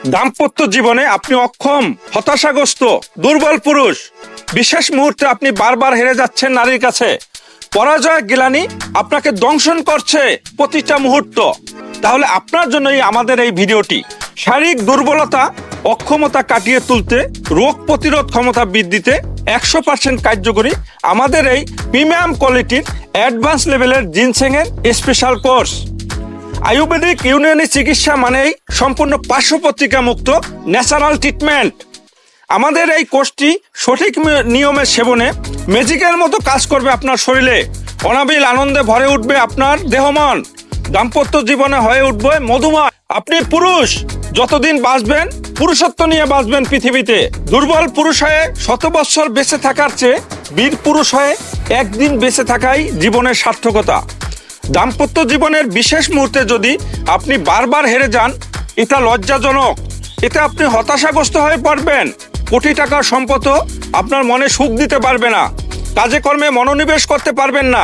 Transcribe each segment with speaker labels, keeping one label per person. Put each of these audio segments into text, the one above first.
Speaker 1: দাম্পত্য জীবনে আপনি অক্ষম, হতাশাগ্রস্ত, দুর্বল পুরুষ, বিশেষ মুহূর্তে আপনি বারবার হেরে যাচ্ছেন নারীর কাছে, পরাজয় গ্লানি আপনাকে দংশন করছে প্রতিটা মুহূর্ত, তাহলে আপনার জন্যই আমাদের এই ভিডিওটি। শারীরিক দুর্বলতা, অক্ষমতা কাটিয়ে তুলতে, রোগ প্রতিরোধ ক্ষমতা বৃদ্ধিতে 100% কার্যকরী আমাদের এই প্রিমিয়াম কোয়ালিটির অ্যাডভান্স লেভেলের জিনসেং এর স্পেশাল কোর্স। আয়ুর্বেদিক ইউনানি চিকিৎসা মানেই সম্পূর্ণ পার্শ্বপ্রতিক্রিয়া মুক্ত ন্যাচারাল ট্রিটমেন্ট। আমাদের এই কোর্সটি সঠিক নিয়মে সেবনে ম্যাজিকের মতো কাজ করবে আপনার শরীরে। অনাবিল আনন্দে ভরে উঠবে আপনার দেহমন, দাম্পত্য জীবনে হয়ে উঠবে মধুময়। আপনি পুরুষ, যতদিন বাঁচবেন পুরুষত্ব নিয়ে বাঁচবেন পৃথিবীতে। দুর্বল পুরুষ হয়ে 100 বছর বেঁচে থাকার চেয়ে বীর পুরুষ হয়ে একদিন বেঁচে থাকাই জীবনের সার্থকতা। দাম্পত্য জীবনের বিশেষ মুহূর্তে যদি আপনি বারবার হেরে যান, এটা লজ্জাজনক, এতে আপনি হতাশাগ্রস্ত হয়ে পড়বেন। কোটি টাকার সম্পদও আপনার মনে সুখ দিতে পারবে না, কাজে কর্মে মনোনিবেশ করতে পারবেন না,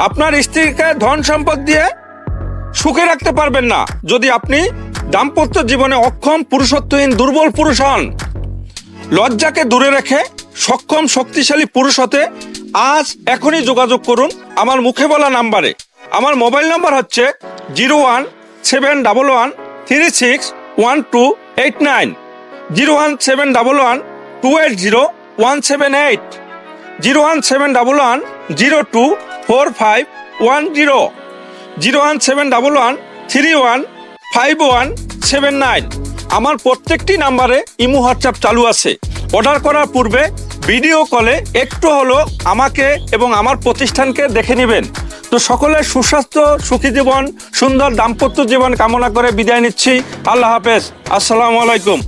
Speaker 1: আপনার স্ত্রীকে ধন সম্পদ দিয়ে সুখে রাখতে পারবেন না যদি আপনি দাম্পত্য জীবনে অক্ষম, পুরুষত্বহীন, দুর্বল পুরুষ হন। লজ্জাকে দূরে রেখে সক্ষম, শক্তিশালী পুরুষ হতে আজ এখনই যোগাযোগ করুন আমার মুখে বলা নাম্বারে। আমার মোবাইল নাম্বার হচ্ছে 01711361289, 01711280178, 01711024510, 01711315179। আমার প্রত্যেকটি নাম্বারে ইমো হোয়াটসঅ্যাপ চালু আছে। অর্ডার করার পূর্বে ভিডিও কলে একটু হলো আমাকে এবং আমার প্রতিষ্ঠানকে দেখে নেবেন। তো সকলের সুস্বাস্থ্য, সুখী জীবন, সুন্দর দাম্পত্য জীবন কামনা করে বিদায় নিচ্ছি। আল্লাহ হাফেজ, আসসালামু আলাইকুম।